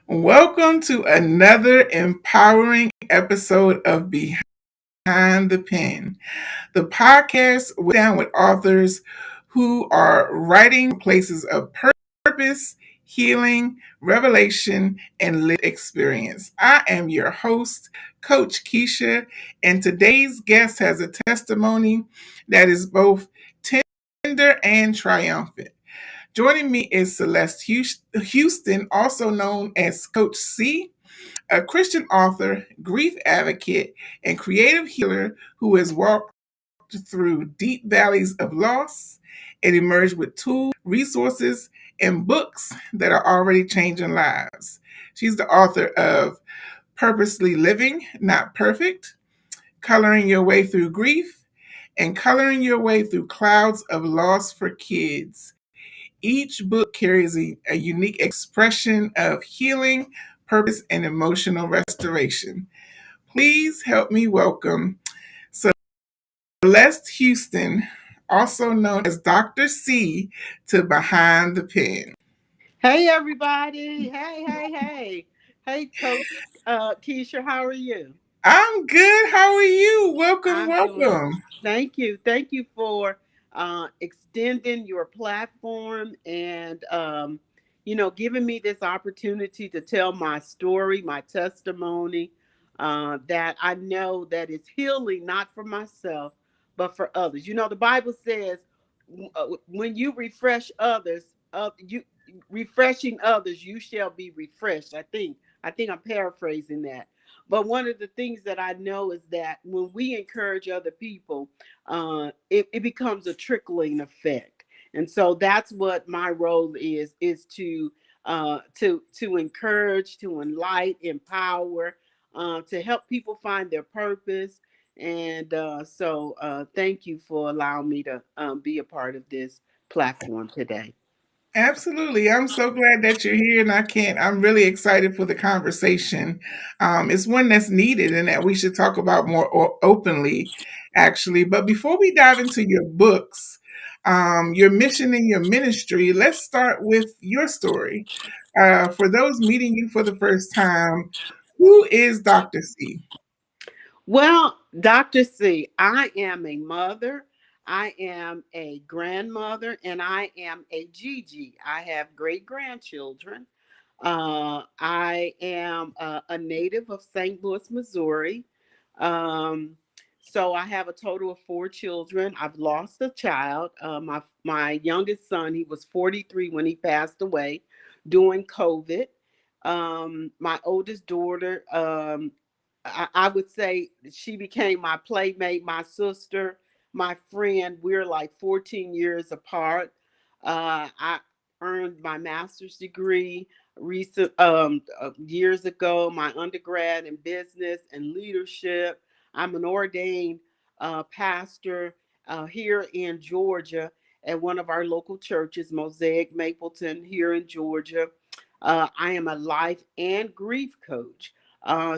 Welcome to another empowering episode of Behind the Pen, the podcast down with authors who are writing places of purpose, healing, revelation, and lived experience. I am your host, Coach Kesha, and today's guest has a testimony that is both tender and triumphant. Joining me is Celeste Houston, also known as Coach C, a Christian author, grief advocate, and creative healer who has walked through deep valleys of loss and emerged with tools, resources, and books that are already changing lives. She's the author of Purposely Living, Not Perfect, Coloring Your Way Through Grief, and Coloring Your Way Through Clouds of Loss for Kids. Each book carries a unique expression of healing, purpose, and emotional restoration. Please help me welcome Celeste Houston, also known as Dr. C, to Behind the Pen. Hey everybody! Hey, Coach Keisha, how are you? I'm good. How are you? Welcome, I'm doing. welcome. Thank you for extending your platform and giving me this opportunity to tell my story, my testimony. That I know that is healing, not for myself, but for others. You know, the Bible says when you refresh others, you refreshing others, you shall be refreshed. I think I'm paraphrasing that. But one of the things that I know is that when we encourage other people, it becomes a trickling effect. And so that's what my role is to encourage, to enlighten, empower, to help people find their purpose. And thank you for allowing me to be a part of this platform today. Absolutely. I'm so glad that you're here, and I'm really excited for the conversation. It's one that's needed and that we should talk about more openly, actually. But before we dive into your books, your mission and your ministry, let's start with your story. For those meeting you for the first time, who is Dr. C? Well, Dr. C, I am a mother, I am a grandmother, and I am a Gigi. I have great grandchildren. I am a native of St. Louis, Missouri. Um, so I have a total of four children. I've lost a child. My youngest son, he was 43 when he passed away during COVID. My oldest daughter, I would say she became my playmate, my sister, my friend. We're like 14 years apart. I earned my master's degree years ago, my undergrad in business and leadership. I'm an ordained pastor here in Georgia at one of our local churches, Mosaic Mapleton, here in Georgia. I am a life and grief coach.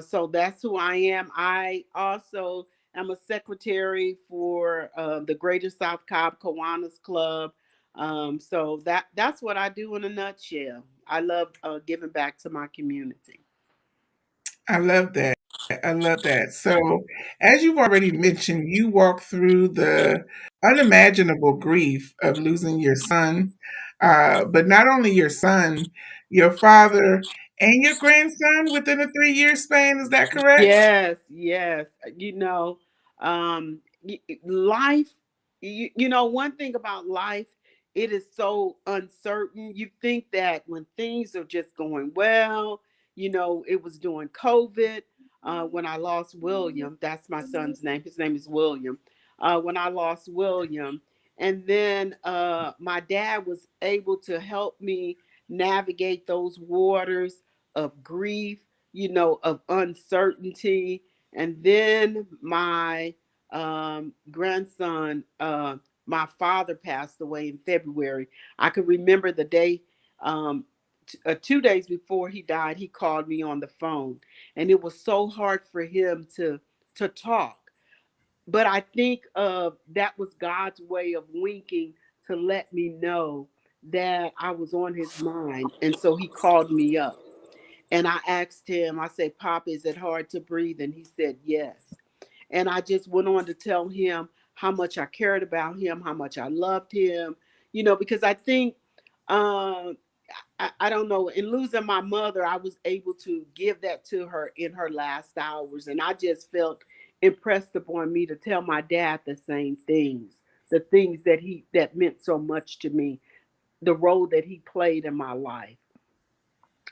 So that's who I am. I also am a secretary for the Greater South Cobb Kiwanis Club. That's what I do in a nutshell. I love giving back to my community. I love that. I love that. So, as you've already mentioned, you walked through the unimaginable grief of losing your son, but not only your son, your father and your grandson within a 3 year span. Is that correct? Yes, yes. Life, one thing about life, it is so uncertain. You think that when things are just going well, it was during COVID, when I lost William. That's my son's name. His name is William. When I lost William. And then my dad was able to help me navigate those waters of grief, of uncertainty. And then my grandson, my father passed away in February. I could remember the day, 2 days before he died, he called me on the phone, and it was so hard for him to talk. But I think that was God's way of winking to let me know that I was on his mind. And so he called me up and I asked him, I said, Pop, is it hard to breathe? And he said, yes. And I just went on to tell him how much I cared about him, how much I loved him, because I think, uh, I don't know, in losing my mother, I was able to give that to her in her last hours. And I just felt impressed upon me to tell my dad the same things, the things that meant so much to me, the role that he played in my life.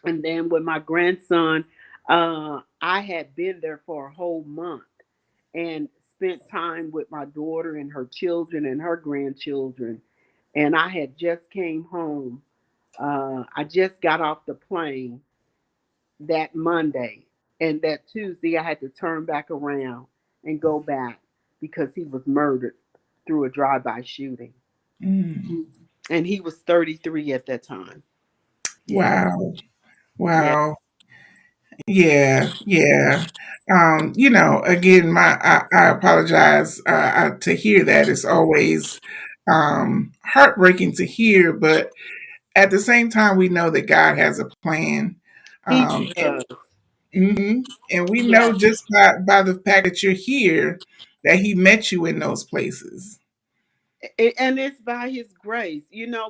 And then with my grandson, I had been there for a whole month and spent time with my daughter and her children and her grandchildren. And I had just came home. I just got off the plane that Monday. And that Tuesday, I had to turn back around and go back because he was murdered through a drive-by shooting. Mm. And he was 33 at that time. Yeah. Wow. Yeah. Wow. Yeah. Yeah. Again, I apologize to hear that. It's always heartbreaking to hear, but at the same time, we know that God has a plan. He Um, does. and we know Yeah. just by the fact that you're here that He met you in those places. And it's by his grace.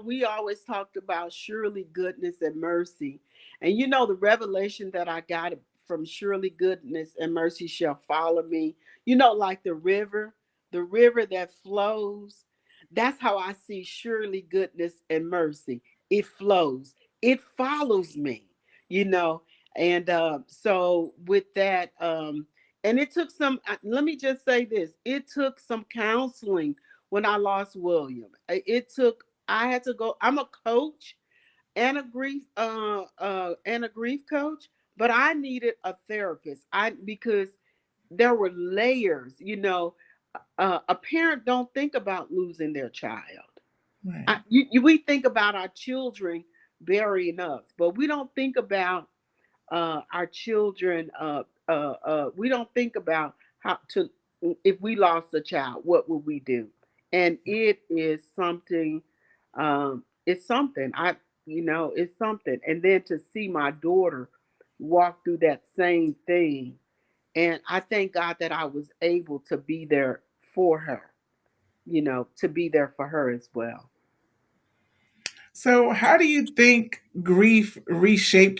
We always talked about surely goodness and mercy. And the revelation that I got from surely goodness and mercy shall follow me, like the river that flows. That's how I see surely goodness and mercy. It flows, it follows me, you know. And so with that, and it took let me just say this, it took some counseling when I lost William. I had to go. I'm a coach and a grief coach, but I needed a therapist. Because there were layers. A parent don't think about losing their child. Right. We think about our children burying us, but we don't think about our children. We don't think about how to, if we lost a child, what would we do? And it is something. It's something. It's something. And then to see my daughter walk through that same thing, and I thank God that I was able to be there for her. To be there for her as well. So, how do you think grief reshaped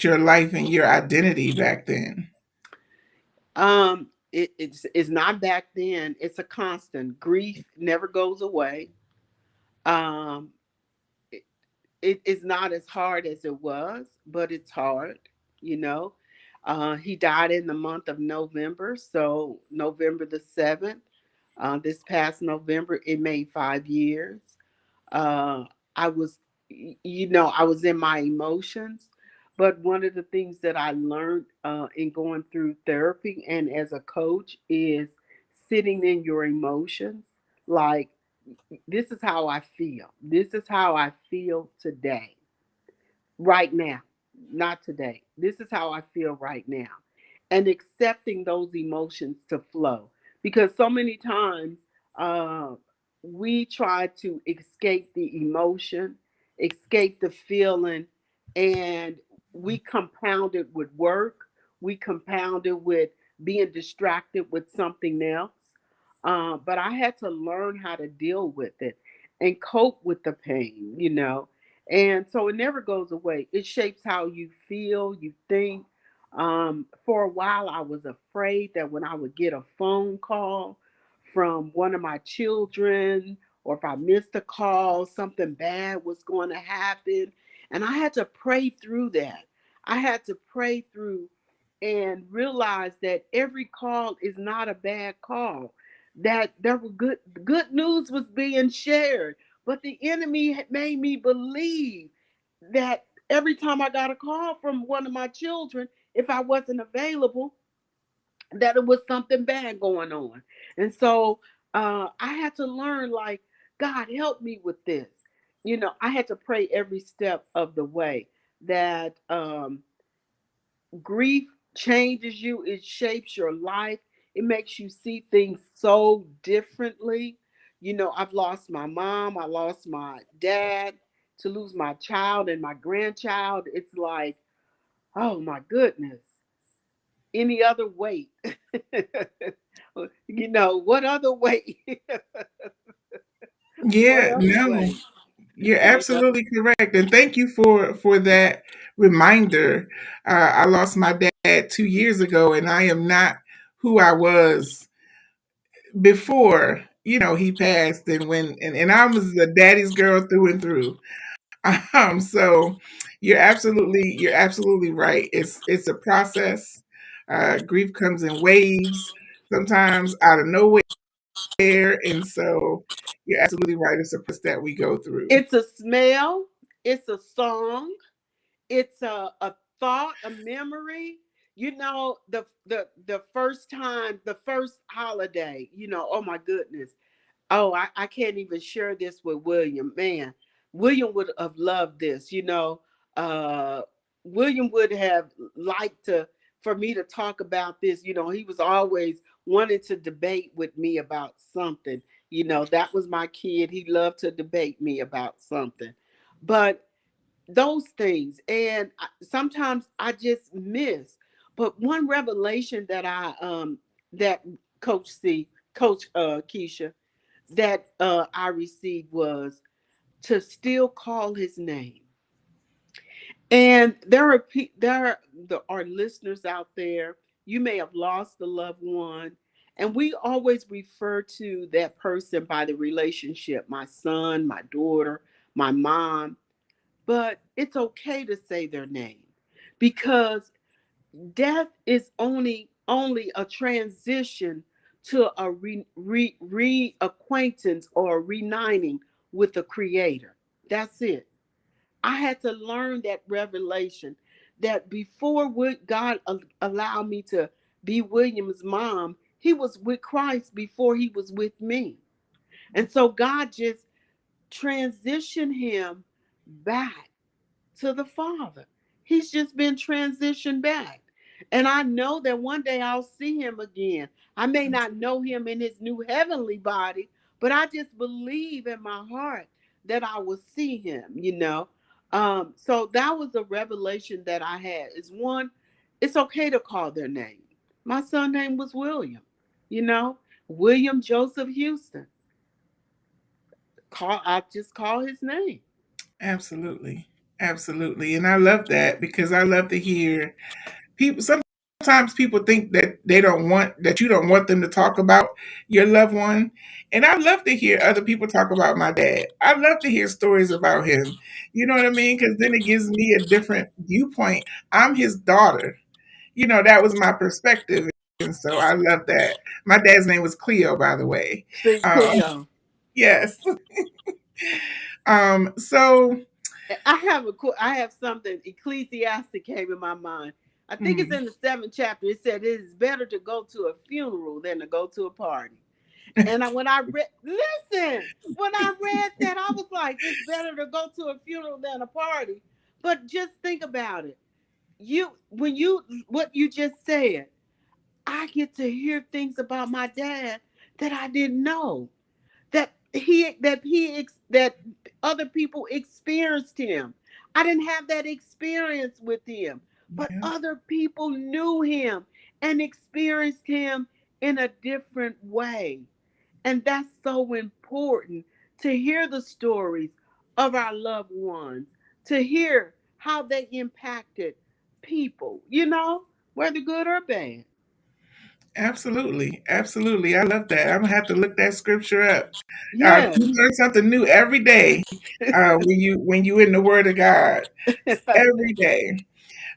your life and your identity back then? It's not back then. It's a constant. Grief never goes away. Um, it, it is not as hard as it was, but it's hard. You know, he died in the month of November, so November the 7th. This past November, it made 5 years. uh I was, I was in my emotions, but one of the things that I learned in going through therapy and as a coach is sitting in your emotions. Like, this is how I feel, this is how I feel today, right now, not today. This is how I feel right now. And accepting those emotions to flow. Because so many times uh, we try to escape the emotion, escape the feeling, and we compound it with work, we compound it with being distracted with something else. But I had to learn how to deal with it and cope with the pain, and so it never goes away. It shapes how you feel, you think. For a while, I was afraid that when I would get a phone call from one of my children, or if I missed a call, something bad was going to happen. And I had to pray through that. I had to pray through and realize that every call is not a bad call. That there were good news was being shared, but the enemy had made me believe that every time I got a call from one of my children, if I wasn't available, that it was something bad going on. And so I had to learn, like, God, help me with this. I had to pray every step of the way that grief changes you, it shapes your life, it makes you see things so differently. I've lost my mom, I lost my dad to lose my child and my grandchild, it's like, oh my goodness, any other weight? What other weight? What Yeah, other no, weight? you're You know? absolutely correct, and thank you for that reminder. I lost my dad 2 years ago, and I am not who I was before. He passed, and I was a daddy's girl through and through. So you're absolutely right. It's a process. Grief comes in waves, sometimes out of nowhere, and so you're absolutely right. It's a process that we go through. It's a smell, it's a song, it's a thought, a memory. The first time, the first holiday, oh my goodness. Oh, I can't even share this with William. Man, William would have loved this. Uh, William would have liked for me to talk about this. He was always wanting to debate with me about something. That was my kid. He loved to debate me about something. But those things, and sometimes I just miss. But one revelation that Coach C, Coach Keisha, that I received was to still call his name. And there are listeners out there. You may have lost a loved one, and we always refer to that person by the relationship: my son, my daughter, my mom. But it's okay to say their name, because death is only a transition to a reacquaintance or reuniting with the creator. That's it. I had to learn that revelation, that before God allowed me to be William's mom, he was with Christ before he was with me. And so God just transitioned him back to the Father. He's just been transitioned back. And I know that one day I'll see him again. I may not know him in his new heavenly body, but I just believe in my heart that I will see him. So that was a revelation that I had. Is one, it's okay to call their name. My son's name was William, you know, William Joseph Houston. I just call his name. Absolutely, absolutely, and I love that because I love to hear people. Sometimes people think that they don't want that you don't want them to talk about your loved one, and I love to hear other people talk about my dad. I love to hear stories about him. You know what I mean? Because then it gives me a different viewpoint. I'm his daughter. That was my perspective, and so I love that. My dad's name was Cleo, by the way. See, Um, Cleo. yes. So. I have something ecclesiastic came in my mind. I think it's Mm. in the seventh chapter. It said it is better to go to a funeral than to go to a party. And when I read, listen, when I read that, I was like, it's better to go to a funeral than a party. But just think about it. What you just said, I get to hear things about my dad that I didn't know, that other people experienced him. I didn't have that experience with him, but Yeah, other people knew him and experienced him in a different way. And that's so important, to hear the stories of our loved ones, to hear how they impacted people, whether good or bad. absolutely, absolutely. I love that. I'm gonna have to look that scripture up. Yes. You learn something new every day when you in the Word of God every day.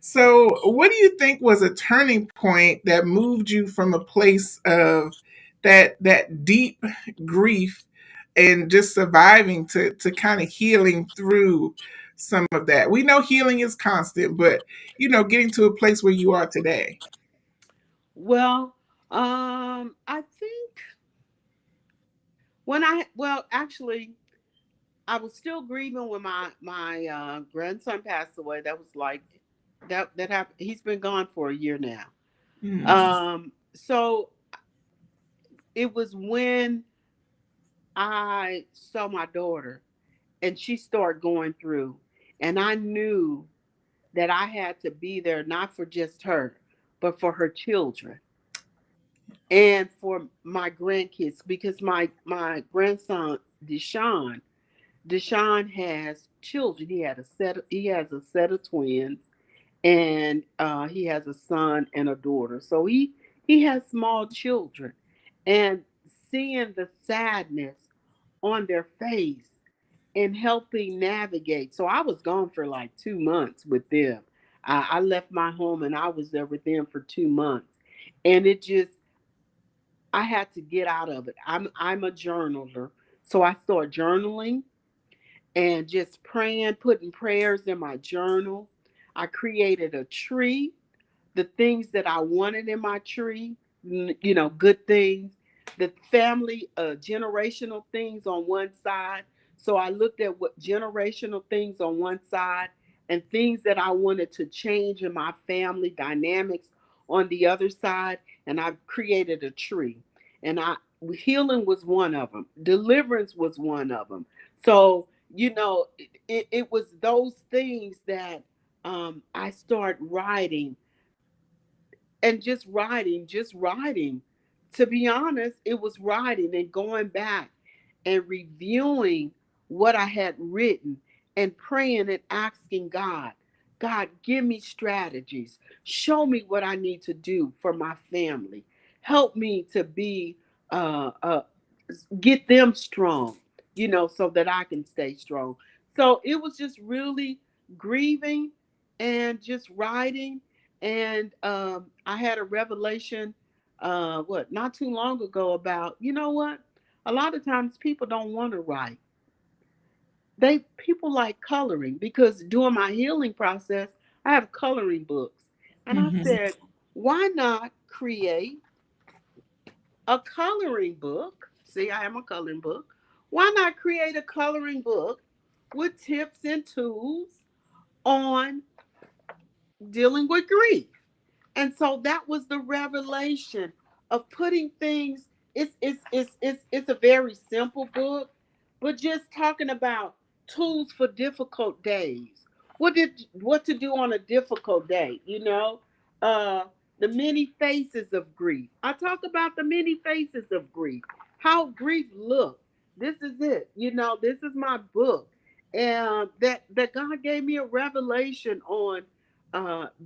So, what do you think was a turning point that moved you from a place of that deep grief and just surviving to kind of healing through some of that? We know healing is constant, but getting to a place where you are today. Well, I think actually, I was still grieving when my grandson passed away. That was like that happened. He's been gone for a year now. Mm, So it was when I saw my daughter, and she started going through, and I knew that I had to be there, not for just her, but for her children and for my grandkids, because my grandson Deshaun has children. He has a set of twins, and he has a son and a daughter. So he has small children, and seeing the sadness on their face and helping navigate. So I was gone for like 2 months with them. I left my home and I was there with them for 2 months, and it just, I had to get out of it. I'm a journaler, so I started journaling and just praying, putting prayers in my journal. I created a tree, the things that I wanted in my tree, good things, the family, generational things on one side. So I looked at what generational things on one side and things that I wanted to change in my family dynamics on the other side. And I created a tree. And healing was one of them. Deliverance was one of them. So, it was those things that I started writing, and just writing. To be honest, it was writing and going back and reviewing what I had written and praying and asking God, God, give me strategies. Show me what I need to do for my family. Help me to be get them strong, so that I can stay strong. So it was just really grieving and just writing. And I had a revelation, not too long ago, about, what? A lot of times people don't want to write. People like coloring, because during my healing process, I have coloring books. And I Mhm. said, why not create a coloring book? See, I have a coloring book. Why not create a coloring book with tips and tools on dealing with grief? And so that was the revelation of putting things. It's a very simple book, but just talking about tools for difficult days. What to do on a difficult day, Uh the many faces of grief. I talk about the many faces of grief. How grief look. This is it. This is my book. And that God gave me a revelation on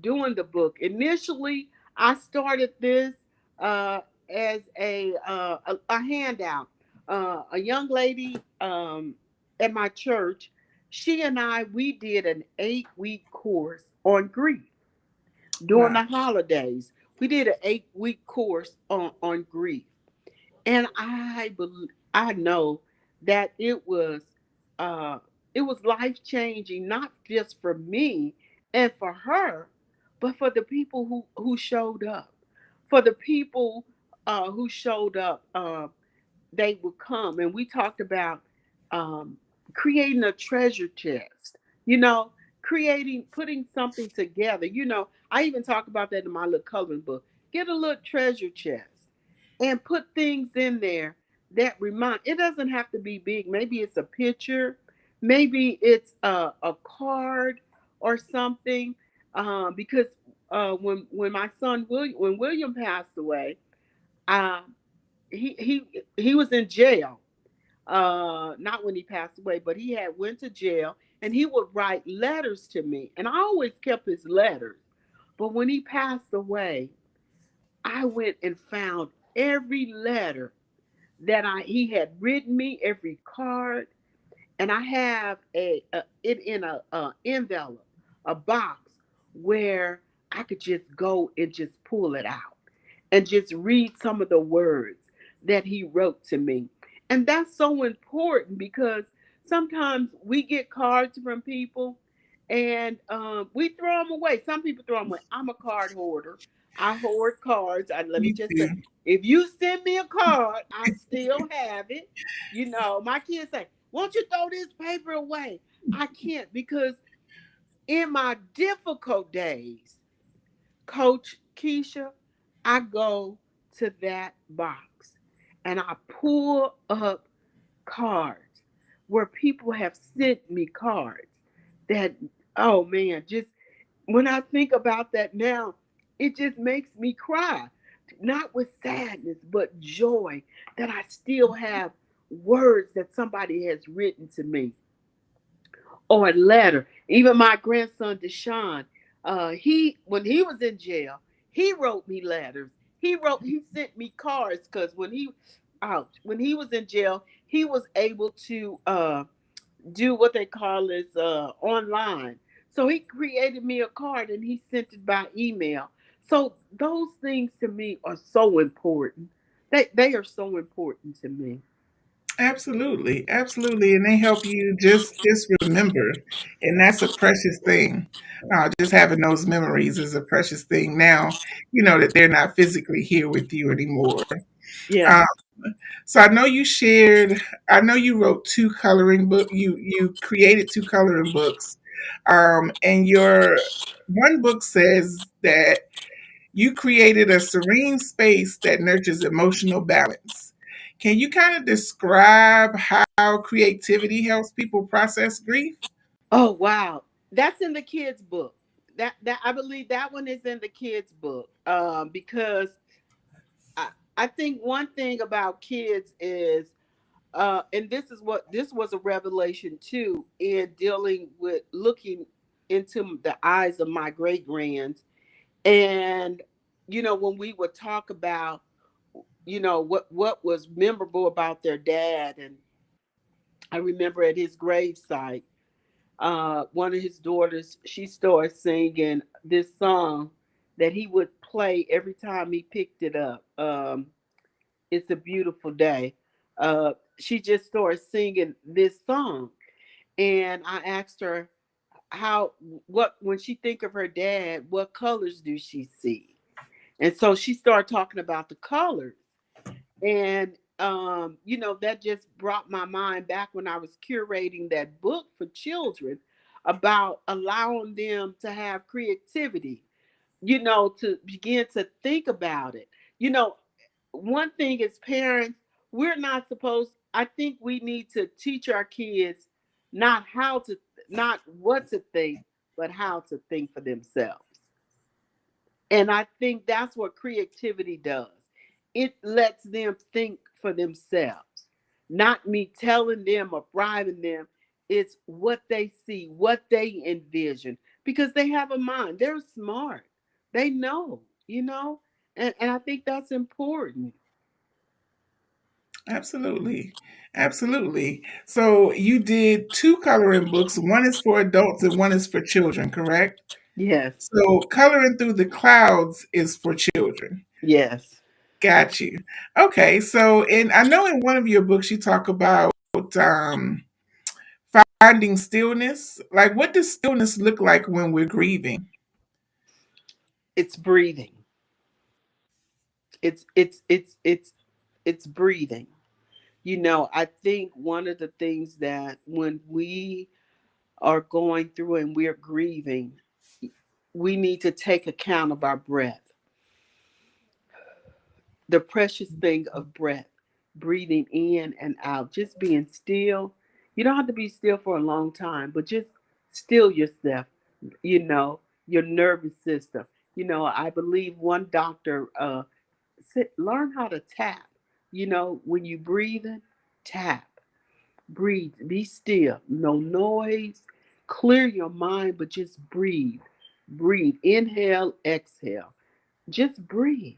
doing the book. Initially, I started this uh, as a handout. A young lady at my church, she and we did an 8-week course on grief during Wow. the holidays. We did an 8-week course on grief, and I know that uh it was life changing, not just for me and for her, but for the people who showed up. For the people who showed up, they would come, and we talked about um creating a treasure chest, you know putting something together. I even talk about that in my little coloring book. Get a little treasure chest and put things in there that remind. It doesn't have to be big. Maybe it's a picture, maybe it's a card or something. Because when my son William passed away, uh, he was in jail. Not when he passed away, but he had went to jail, and he would write letters to me, and I always kept his letters. But when he passed away, I went and found every letter that he had written me, every card, and I have it in a envelope, a box where I could just go and just pull it out and just read some of the words that he wrote to me. And that's so important, because sometimes we get cards from people, and we throw them away. Some people throw them away. I'm a card hoarder. I hoard cards. Let me Me just say, too. if you send me a card, I still have it. My kids say, won't you throw this paper away? I can't, because in my difficult days, Coach Kesha, I go to that box and I pull up cards. where people have sent me cards that, oh man, just when I think about that now, it just makes me cry. Not with sadness, but joy that I still have words that somebody has written to me, or a letter. Even my grandson Deshaun, he when he was in jail, he wrote me letters. He sent me cards because when he was in jail, he was able to do what they call is online. So he created me a card and he sent it by email. So those things to me are so important. They are so important to me. Absolutely, absolutely, and they help you just remember, and that's a precious thing. Just having those memories is a precious thing. Now, you know that they're not physically here with you anymore. Yeah. Um, so I know you shared. I know you wrote two coloring book. You created two coloring books, and your one book says that you created a serene space that nurtures emotional balance. Can you kind of describe how creativity helps people process grief? Oh wow, that's in the kids' book. That I believe that one is in the kids' book. Because I I think one thing about kids is, and this was a revelation too in dealing with looking into the eyes of my great grands, and when we would talk about what was memorable about their dad, and I remember at his gravesite, one of his daughters, she started singing this song that he would play every time he picked it up. It's a beautiful day. She just started singing this song, and I asked her how what when she think of her dad, what colors do she see? And so she started talking about the colors, and that just brought my mind back when I was curating that book for children about allowing them to have creativity, to begin to think about it. you know One thing as parents, we're not supposed I think we need to teach our kids not how to not what to think, but how to think for themselves. And I think that's what creativity does. It lets them think for themselves, not me telling them or bribing them. It's what they see, what they envision, because they have a mind. They're smart. They know. And I think that's important. Absolutely. Absolutely. So you did two coloring books. One is for adults and one is for children, correct? Yes, So coloring through the clouds is for children. yes. Got you. Okay. So, and I know in one of your books you talk about um, finding stillness. Like, what does stillness look like when we're grieving? It's breathing. It's breathing. I think one of the things that when we are going through and we're grieving, we need to take account of our breath, the precious thing of breath, breathing in and out, just being still. You don't have to be still for a long time, but just still yourself, you know, your nervous system. I believe one doctor learn how to tap. When you breathing, tap. Breathe, be still, no noise, clear your mind, but just breathe. Breathe, inhale, exhale, just breathe.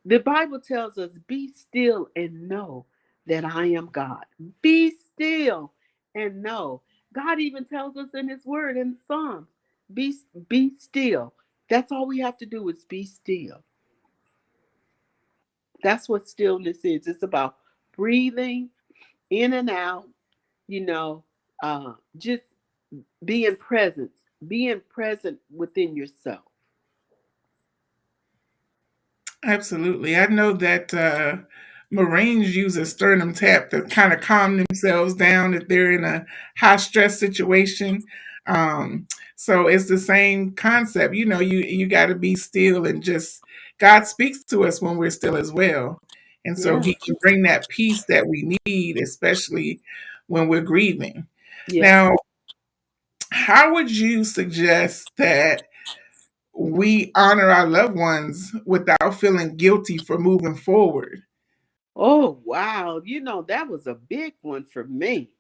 The Bible tells us, be still and know that I am God. Be still and know. God even tells us in His Word in Psalms, be, be still. That's all we have to do is be still. That's what stillness is. It's about breathing in and out, you know, just being present within yourself. Absolutely. I know that Marines use a sternum tap to kind of calm themselves down if they're in a high stress situation. Um, so it's the same concept. You got to be still and just God speaks to us when we're still as well. And so Yeah. he can bring that peace that we need, especially when we're grieving. Yeah. Now, how would you suggest that we honor our loved ones without feeling guilty for moving forward? Oh, wow. That was a big one for me.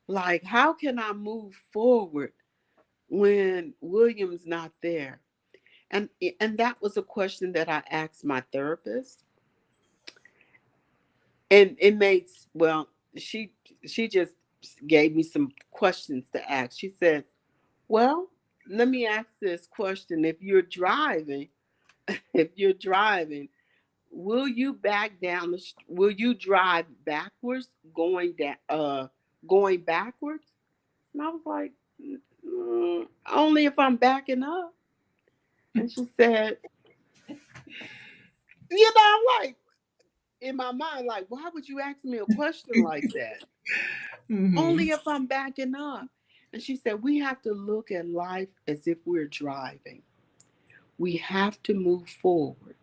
Like, how can I move forward when William's not there? And that was a question that I asked my therapist. And it makes, well, she she just gave me some questions to ask. She said, "Well, let me ask this question. If you're driving, will you drive backwards going backwards?" And I was like, only if I'm backing up." And she said, like, in my mind, like, why would you ask me a question like that? Hmm. Only if I'm backing up. And she said, we have to look at life as if we're driving. We have to move forward.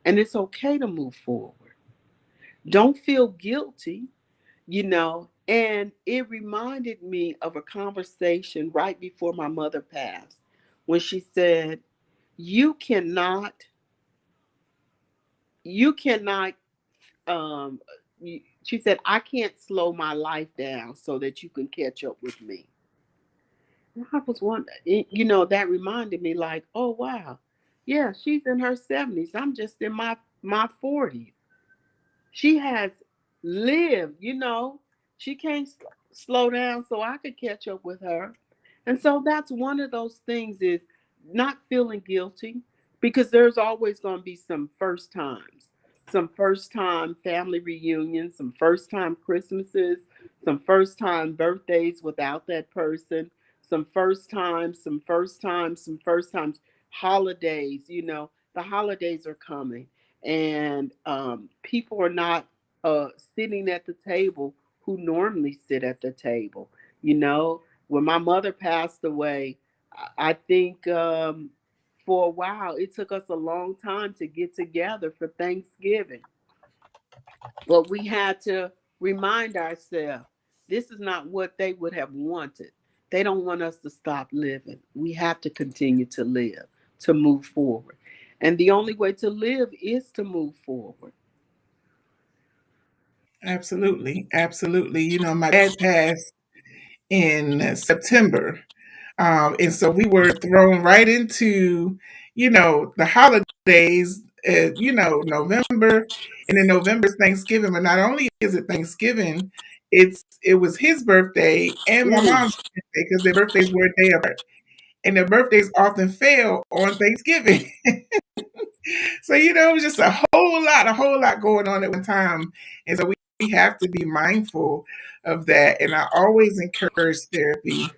And it's okay to move forward. Don't feel guilty. And it reminded me of a conversation right before my mother passed when she said, you cannot, you cannot, um, she said, I can't slow my life down so that you can catch up with me. And I was wondering, that reminded me like, oh, wow. Yeah, she's in her 70s. I'm just in my 40s. She has lived. She can't slow down so I could catch up with her. And so that's one of those things is not feeling guilty because there's always going to be some first times, some first time family reunions, some first time Christmases, some first time birthdays without that person, some first times holidays. The holidays are coming and people are not sitting at the table who normally sit at the table. When my mother passed away, I think for a while it took us a long time to get together for Thanksgiving. But we had to remind ourselves this is not what they would have wanted. They don't want us to stop living. We have to continue to live, to move forward. And the only way to live is to move forward. Absolutely, absolutely. My dad passed in September. And so we were thrown right into, the holidays, November, and in November is Thanksgiving. But not only is it Thanksgiving, it was his birthday and my Mm. mom's birthday because their birthdays were a day apart, and their birthdays often fell on Thanksgiving. So it was just a whole lot going on at one time, and so we have to be mindful of that. And I always encourage therapy.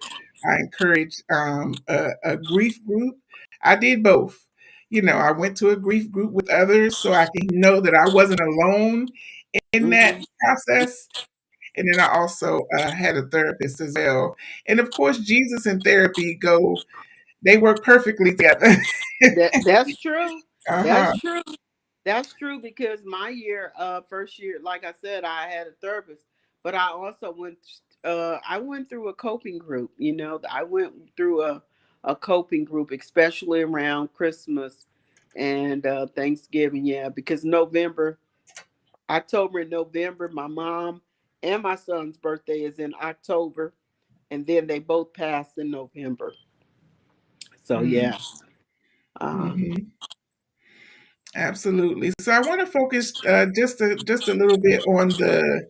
I encourage a grief group. I did both. I went to a grief group with others so I can know that I wasn't alone in that Hmm. process. And then I also had a therapist as well. And of course, Jesus and therapy they work perfectly together. That's true. Uh-huh. That's true. That's true because my first year, like I said, I had a therapist, but I also went through a coping group. I went through a coping group, especially around Christmas and Thanksgiving. Yeah, because October and November, my mom and my son's birthday is in October, and then they both pass in November. So yeah. Um, Mm-hmm. Absolutely. So I want to focus just a little bit on the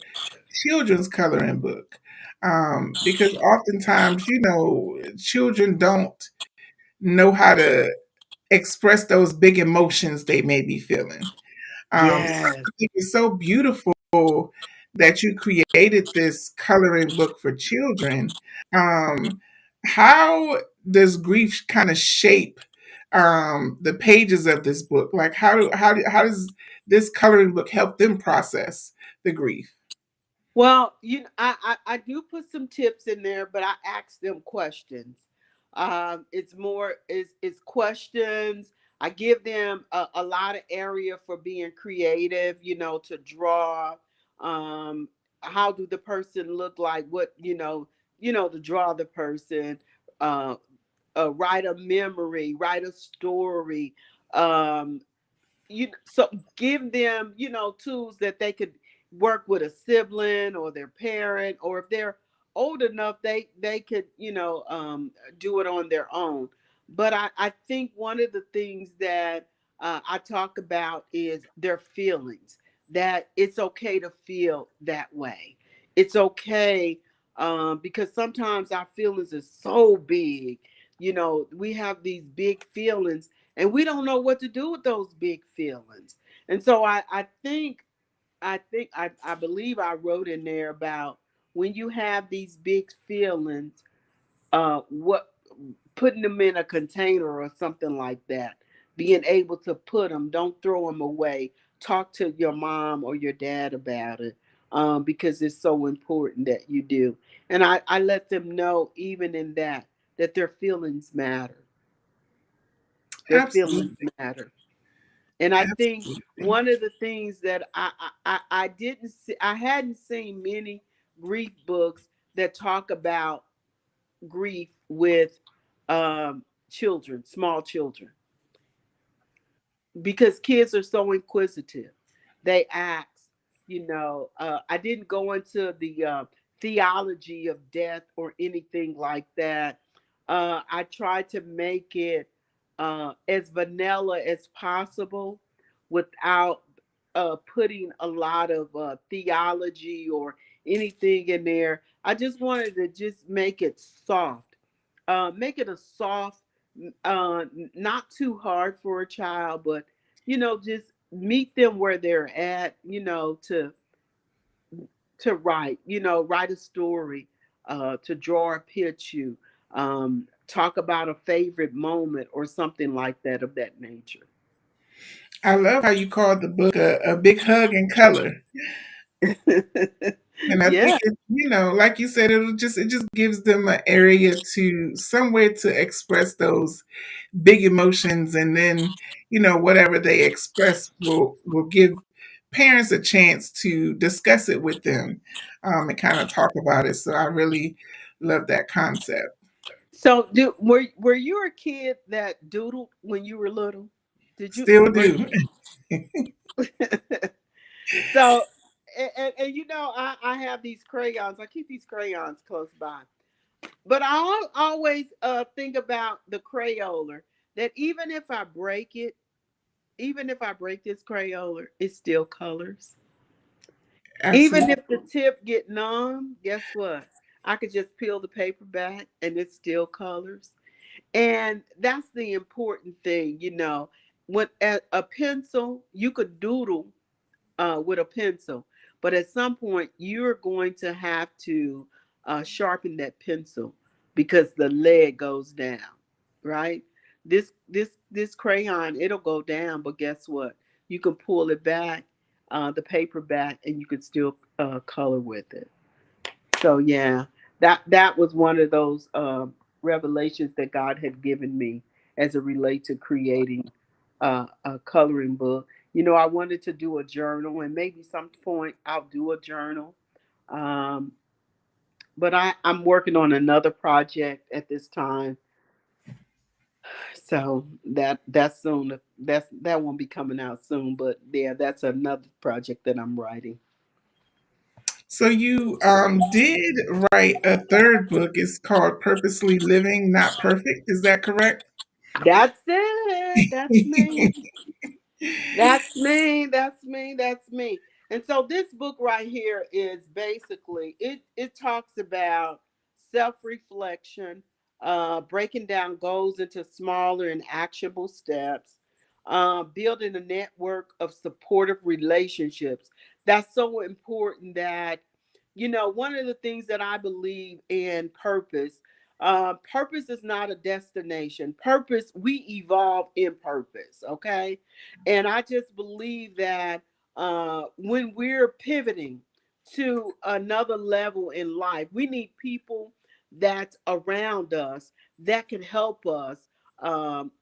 children's coloring book, because oftentimes, children don't know how to express those big emotions they may be feeling. So yes. I think it's so beautiful that you created this coloring book for children. Um, how does grief kind of shape the pages of this book? Like how does this coloring book help them process the grief? Well, I do put some tips in there, but I ask them questions. It's more is questions. I give them a lot of area for being creative, to draw. how do the person look like, what, to draw the person, uh, write a memory, write a story, um, so give them, tools that they could work with a sibling or their parent, or if they're old enough, they could, do it on their own. But I think one of the things that I talk about is their feelings, that it's okay to feel that way. It's okay, because sometimes our feelings are so big. We have these big feelings, and we don't know what to do with those big feelings. And so I believe I wrote in there about when you have these big feelings, what putting them in a container or something like that, being able to put them, don't throw them away. Talk to your mom or your dad about it, because it's so important that you do. And I let them know, even in that their feelings matter. Their feelings Absolutely. matter. And I think Absolutely. one of the things that I didn't see, I hadn't seen many grief books that talk about grief with children, small children, because kids are so inquisitive. They ask, I didn't go into the theology of death or anything like that. I tried to make it as vanilla as possible without putting a lot of theology or anything in there. I just wanted to just make it soft, make it a soft, not too hard for a child, but just meet them where they're at, to write, write a story, to draw a picture, talk about a favorite moment or something like that, of that nature. I love how you called the book a big hug in color. And I think Yeah. it, like you said, it just gives them an area to somewhere to express those big emotions, and then whatever they express will give parents a chance to discuss it with them, and kind of talk about it. So I really love that concept. So, were you a kid that doodled when you were little? Did you Still were do. you so, and I have these crayons. I keep these crayons close by. But always think about the Crayola, that even if I break this Crayola, it still colors. Even Absolutely. if the tip get numb, guess what? I could just peel the paper back and it still colors. And that's the important thing, When a pencil, you could doodle with a pencil, but at some point you're going to have to sharpen that pencil because the lead goes down, right? This crayon, it'll go down, but guess what? You can pull it back, the paper back, and you can still color with it. So yeah, that was one of those revelations that God had given me as it relate to creating a coloring book. I wanted to do a journal, and maybe some point I'll do a journal. Um, but I'm working on another project at this time, so that's soon. That won't be coming out soon. But yeah, that's another project that I'm writing. So you did write a third book. It's called Purposely Living, Not Perfect. Is that correct? That's it. That's me. That's me. That's me. That's me. And so this book right here is basically, it talks about self-reflection, breaking down goals into smaller and actionable steps, building a network of supportive relationships. That's so important. That one of the things that I believe in purpose. Purpose is not a destination. Purpose, we evolve in purpose. Okay, and I just believe that when we're pivoting to another level in life, we need people that's around us that can help us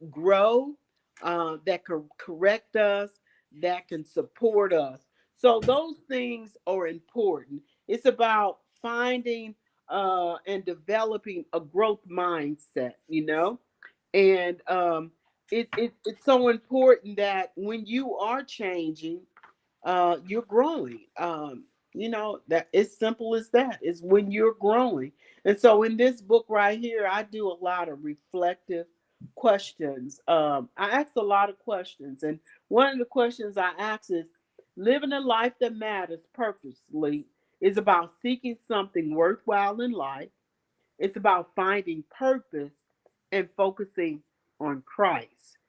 grow, that can correct us, that can support us. So those things are important. It's about finding and developing a growth mindset, you know? And it's so important that when you are changing, you're growing. You know, that it's simple as that. It's when you're growing. And so in this book right here, I do a lot of reflective questions. I ask a lot of questions. And one of the questions I ask is, living a life that matters purposely is about seeking something worthwhile in life. It's about finding purpose and focusing on Christ.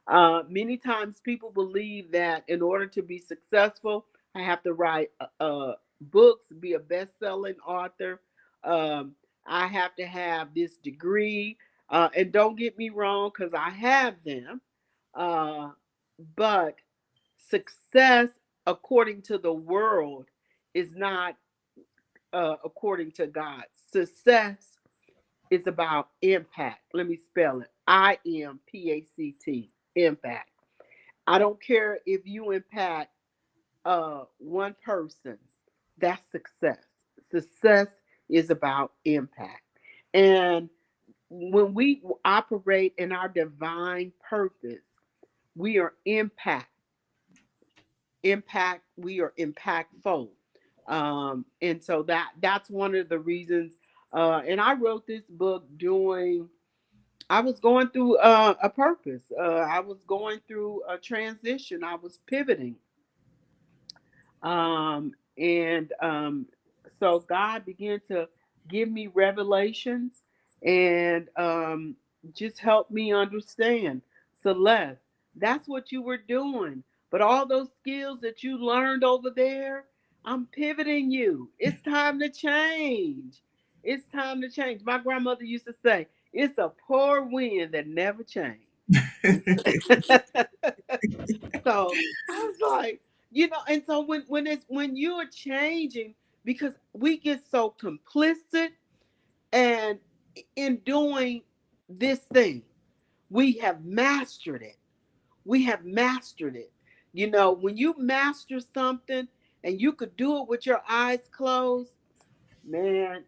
Many times people believe that in order to be successful, I have to write books, be a best selling author. Um, I have to have this degree. And don't get me wrong, because I have them. Uh, but success, according to the world, is not according to God. Success is about impact. Let me spell it: IMPACT, impact. I don't care if you impact one person, that's success. Success is about impact. And when we operate in our divine purpose, we are we are impactful. And so that's one of the reasons. And I wrote this book doing I was going through a purpose. I was going through a transition. I was pivoting. And so God began to give me revelations and just help me understand. Celeste, that's what you were doing. But all those skills that you learned over there, I'm pivoting you. It's time to change. It's time to change. My grandmother used to say, it's a poor wind that never changed. So I was like, and so when you are changing, because we get so complicit and in doing this thing, we have mastered it. We have mastered it. When you master something and you could do it with your eyes closed, man,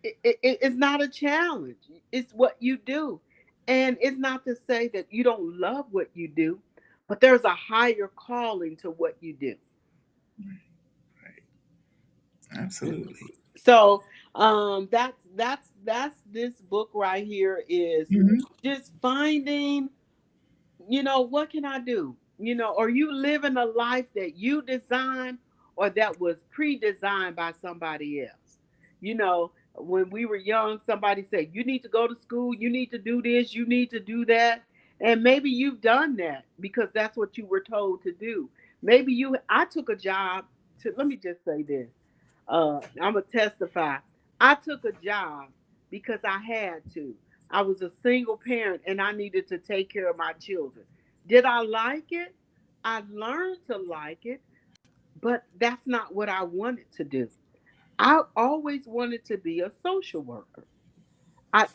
it's not a challenge. It's what you do. And it's not to say that you don't love what you do, but there's a higher calling to what you do. Absolutely. So that's this book right here is Hmm. just finding, what can I do? Are you living a life that you designed or that was pre-designed by somebody else? When we were young, somebody said, you need to go to school, you need to do this, you need to do that. And maybe you've done that because that's what you were told to do. I took a job let me just say this. I'm going to testify. I took a job because I had to. I was a single parent and I needed to take care of my children. Did I like it? I learned to like it, but that's not what I wanted to do. I always wanted to be a social worker.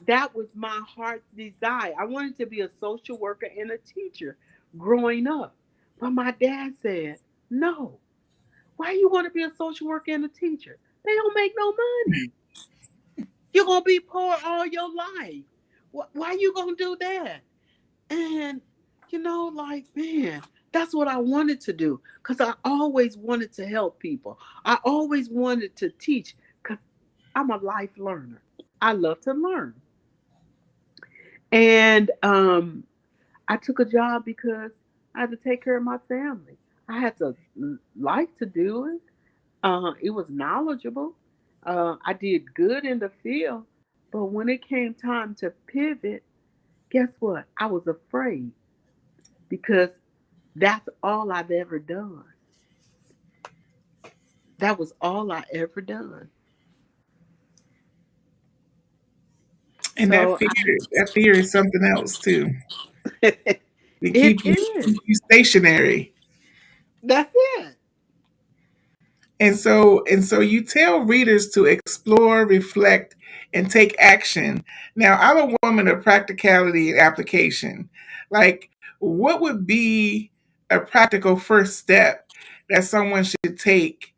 That was my heart's desire. I wanted to be a social worker and a teacher growing up. But my dad said, no, why you want to be a social worker and a teacher? They don't make no money. You're going to be poor all your life. Why you going to do that? And, like, man, that's what I wanted to do because I always wanted to help people. I always wanted to teach because I'm a life learner. I love to learn. And I took a job because I had to take care of my family. I had to like to do it. It was knowledgeable. I did good in the field. But when it came time to pivot, guess what? I was afraid because that's all I've ever done. That was all I ever done. And that So fear is something else too. it To is. keep you stationary. That's it. And so you tell readers to explore, reflect, and take action. Now, I'm a woman of practicality and application. Like, what would be a practical first step that someone should take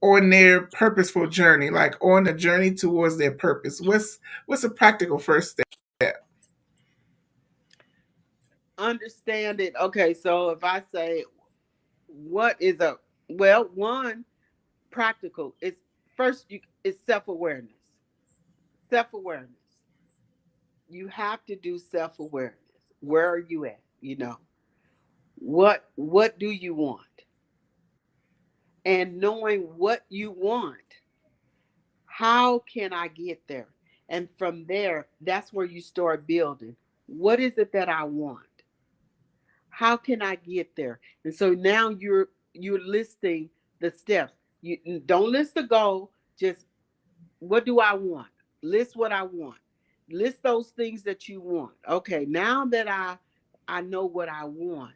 on their purposeful journey, like on the journey towards their purpose? What's a practical first step? Understand it. Okay, so if I say what is a well, one practical is first you is self-awareness. Self-awareness. You have to do self-awareness. Where are you at? What do you want? And knowing what you want, how can I get there? And from there, that's where you start building. What is it that I want? How can I get there? And so now you're listing the steps. You don't list the goal, just what do I want? List what I want. List those things that you want. Okay, now that I know what I want.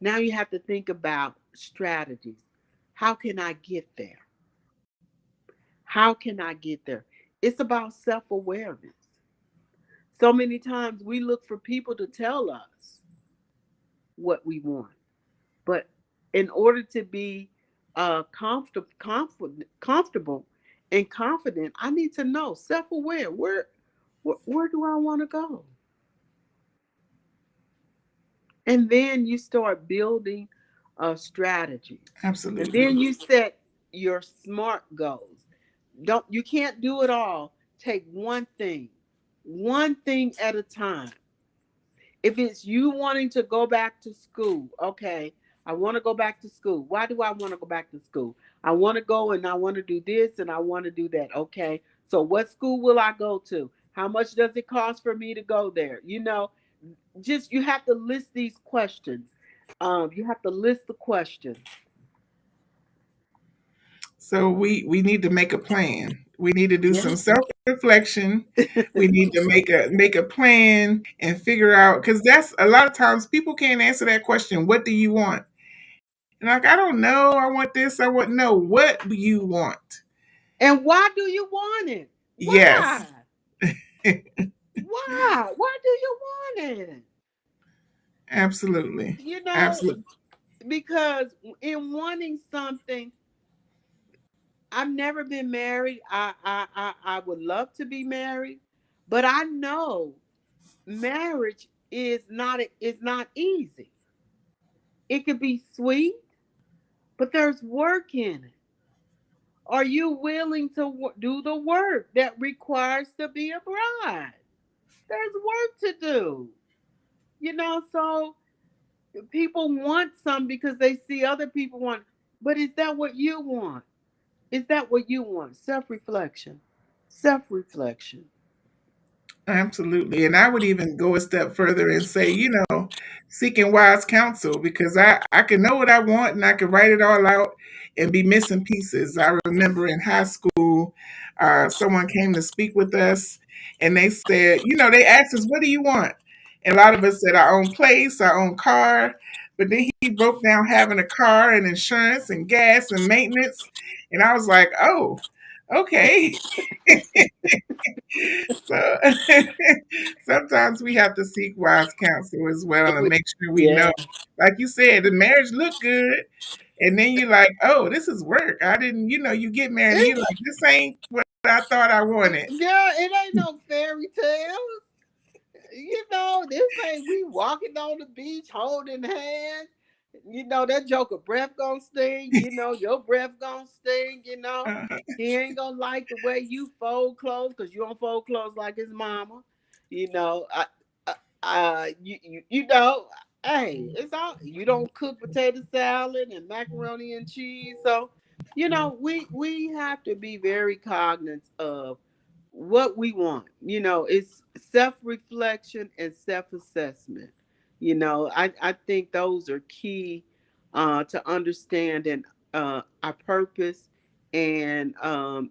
Now you have to think about strategies. How can I get there? How can I get there? It's about self-awareness. So many times we look for people to tell us what we want. But in order to be comfortable and confident, I need to know self-aware. Where do I want to go? And then you start building strategies, and Absolutely. then you set your smart goals. Don't You can't do it all. Take one thing at a time. If it's you wanting to go back to school, okay, I want to go back to school. Why do I want to go back to school? I want to go and I want to do this and I want to do that. Okay, so what school will I go to? How much does it cost for me to go there? Just you have to list these questions. You have to list the questions. So we need to make a plan. We need to do Yeah. some self reflection. We need to make a plan and figure out, because that's a lot of times people can't answer that question. What do you want? And like, I don't know. I want this. I want no. What do you want? And why do you want it? Yes, Why? Why? Why do you want it? absolutely, You know, absolutely. because in wanting something, I've never been married. I would love to be married, but I know marriage is not easy. It could be sweet, but there's work in it. Are you willing to do the work that requires to be a bride? There's work to do. So people want some because they see other people want. But is that what you want? Is that what you want? Self reflection. Self reflection. Absolutely. And I would even go a step further and say, seeking wise counsel, because I can know what I want and I can write it all out and be missing pieces. I remember in high school, someone came to speak with us and they said, they asked us, what do you want? And a lot of us said our own place, our own car. But then he broke down having a car and insurance and gas and maintenance. And I was like, oh, okay. So sometimes we have to seek wise counsel as well and make sure we know. Yeah. Like you said, the marriage looked good, and then you're like, "Oh, this is work." I didn't, you get married, and you're like, "This ain't what I thought I wanted." Girl, it ain't no fairy tales. This ain't we walking on the beach holding hands. That joker breath gonna stink. Your breath gonna stink. Uh, He ain't gonna like the way you fold clothes because you don't fold clothes like his mama. You know, I, hey, it's all you don't cook potato salad and macaroni and cheese. So, we have to be very cognizant of what we want. It's self-reflection and self-assessment. I think those are key to understanding our purpose. And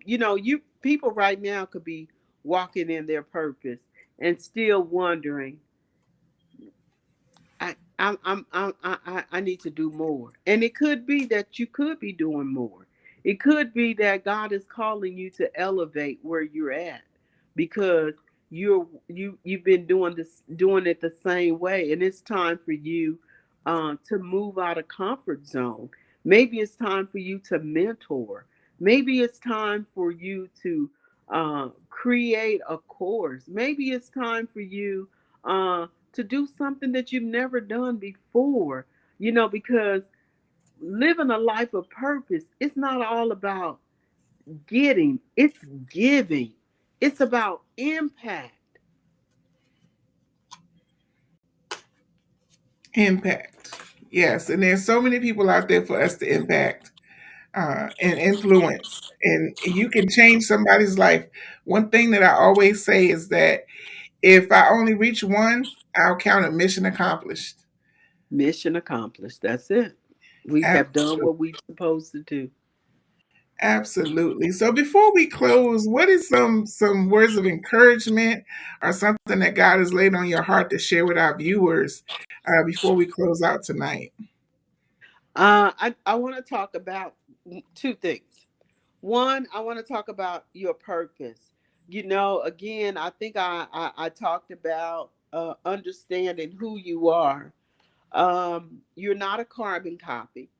you people right now could be walking in their purpose and still wondering, I need to do more. And it could be that you could be doing more. It could be that God is calling you to elevate where you're at because you've been doing it the same way, and it's time for you to move out of comfort zone. Maybe it's time for you to mentor. Maybe it's time for you to create a course. Maybe it's time for you to do something that you've never done before. Because living a life of purpose, it's not all about getting, it's giving. It's about impact. Impact. Yes, and there's so many people out there for us to impact and influence, and you can change somebody's life. One thing that I always say is that if I only reach one, I'll count it mission accomplished. Mission accomplished. That's it. We have done Absolutely. what we're supposed to do. Absolutely. So before we close, what is some words of encouragement or something that God has laid on your heart to share with our viewers before we close out tonight? I want to talk about two things. One, I want to talk about your purpose. Again, I think I talked about understanding who you are. You're not a carbon copy.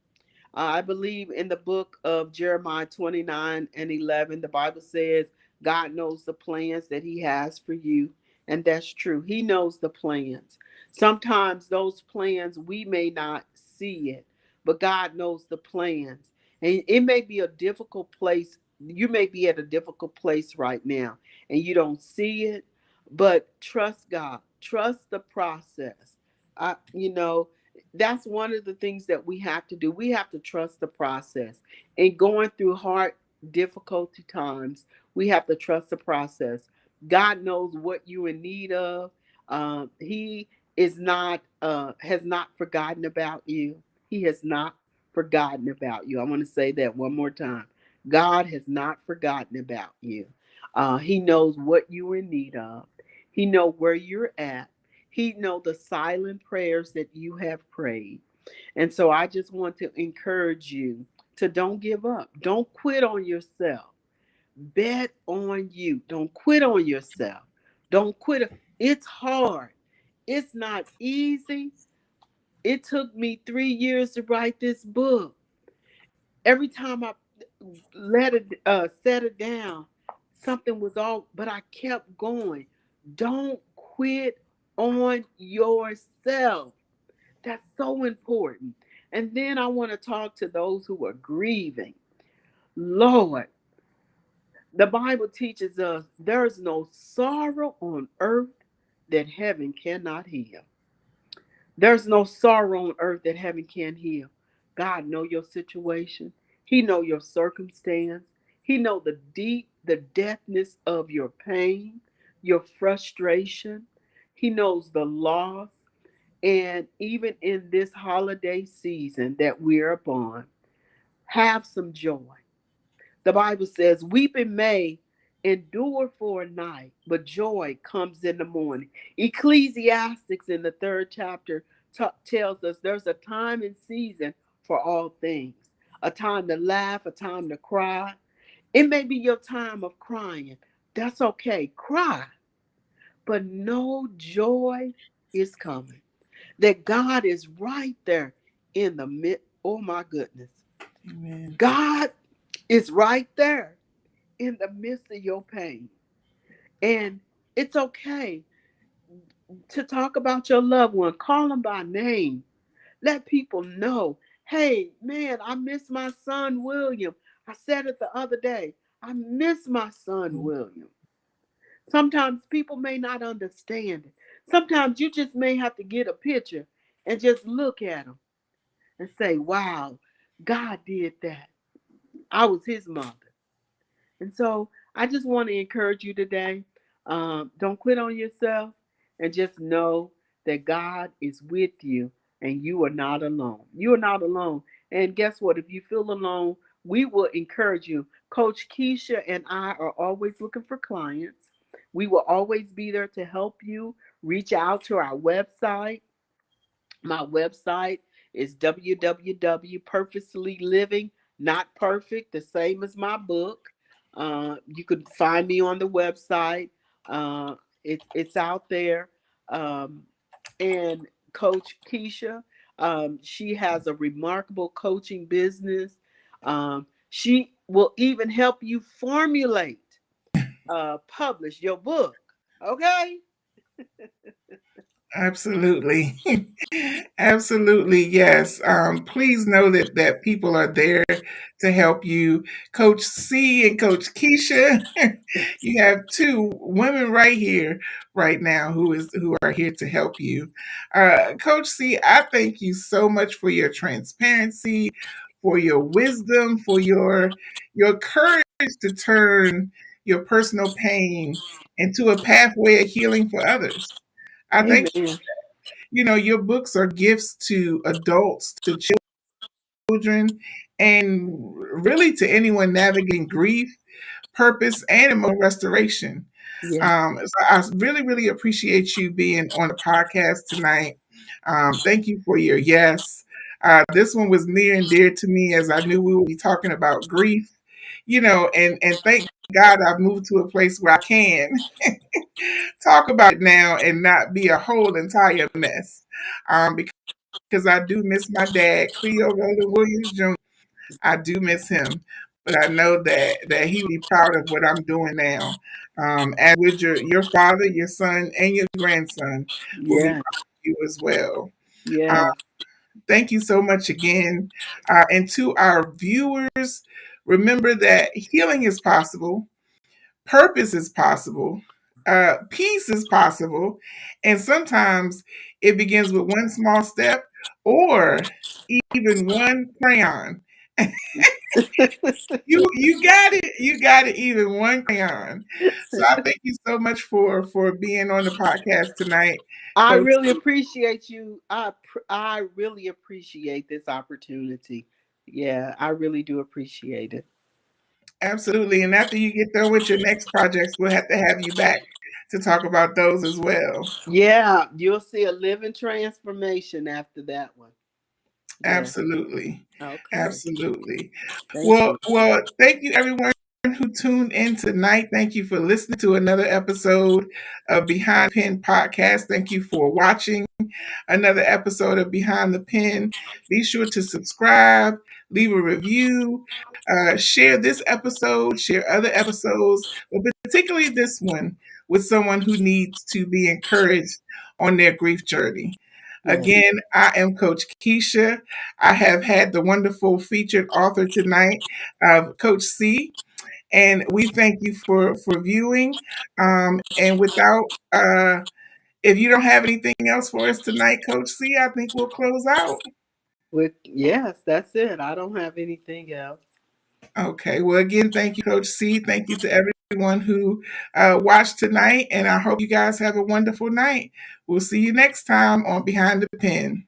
I believe in the book of Jeremiah 29:11, the Bible says, God knows the plans that He has for you. And that's true. He knows the plans. Sometimes those plans, we may not see it, but God knows the plans. And it may be a difficult place. You may be at a difficult place right now and you don't see it, but trust God, trust the process. I, you know, that's one of the things that we have to do. We have to trust the process. And going through hard, difficulty times, we have to trust the process. God knows what you're in need of. He is not has not forgotten about you. He has not forgotten about you. I want to say that one more time. God has not forgotten about you. He knows what you're in need of. He knows where you're at. He know the silent prayers that you have prayed. And so I just want to encourage you to don't give up. Don't quit on yourself. Bet on you. Don't quit on yourself. Don't quit. It's hard. It's not easy. It took me 3 years to write this book. Every time I set it down, something was off, but I kept going. Don't quit on yourself. That's so important. And then I want to talk to those who are grieving. Lord, the Bible teaches us there is no sorrow on earth that heaven cannot heal. There's no sorrow on earth that heaven can't heal. God know your situation. He know your circumstance. He know the depthness of your pain, your frustration. He knows the loss. And even in this holiday season that we're upon, have some joy. The Bible says, weeping may endure for a night, but joy comes in the morning. Ecclesiastics in the third chapter tells us there's a time and season for all things, a time to laugh, a time to cry. It may be your time of crying. That's okay. Cry, but no, joy is coming. That God is right there in the mid. Oh my goodness. Amen. God is right there in the midst of your pain. And it's okay to talk about your loved one. Call them by name. Let people know, hey, man, I miss my son, William. I said it the other day. I miss my son, William. Sometimes people may not understand it. Sometimes you just may have to get a picture and just look at them and say, wow, God did that. I was his mother. And so I just want to encourage you today. Don't quit on yourself and just know that God is with you and you are not alone. You are not alone. And guess what? If you feel alone, we will encourage you. Coach Kesha and I are always looking for clients. We will always be there to help you. Reach out to our website. My website is www.purposelyliving, not perfect, the same as my book. You can find me on the website. It's out there. Um, and Coach Kesha, She has a remarkable coaching business. She will even help you formulate, publish your book. Okay. Absolutely. Absolutely, yes. Please know that people are there to help you. Coach C and Coach Kesha, you have two women right here, right now, who are here to help you. Coach C, I thank you so much for your transparency, for your wisdom, for your courage to turn your personal pain into a pathway of healing for others. I thank Amen. your books are gifts to adults, to children, and really to anyone navigating grief, purpose, and emotional restoration. Yeah. So I really, really appreciate you being on the podcast tonight. Thank you for your yes. This one was near and dear to me as I knew we would be talking about grief, and thank God I've moved to a place where I can talk about it now and not be a whole entire mess. Because I do miss my dad, Cleo Roland Williams Jr. I do miss him, but I know that he will be proud of what I'm doing now. As with your father, your son, and your grandson will be Yeah. proud of you as well. Uh, Yeah. Thank you so much again, and to our viewers, remember that healing is possible. Purpose is possible. Peace is possible. And sometimes it begins with one small step or even one crayon. You got it. You got it, even one crayon. So I thank you so much for being on the podcast tonight, I Coach. really appreciate you. I really appreciate this opportunity. Yeah, I really do appreciate it. Absolutely. And after you get done with your next projects, we'll have to have you back to talk about those as well. Yeah, you'll see a living transformation after that one. Yeah. Absolutely. Okay. Absolutely. Thank Well, you. well, thank you everyone who tuned in tonight. Thank you for listening to another episode of Behind the Pen podcast. Thank you for watching another episode of Behind the Pen. Be sure to subscribe, leave a review, share this episode, share other episodes, but particularly this one with someone who needs to be encouraged on their grief journey. Yeah. Again, I am Coach Kesha. I have had the wonderful featured author tonight, Coach C, and we thank you for viewing. And without if you don't have anything else for us tonight, Coach C, I think we'll close out. With yes, that's it. I don't have anything else. Okay. Well, again, thank you, Coach C. Thank you to everyone who watched tonight, and I hope you guys have a wonderful night. We'll see you next time on Behind the Pen.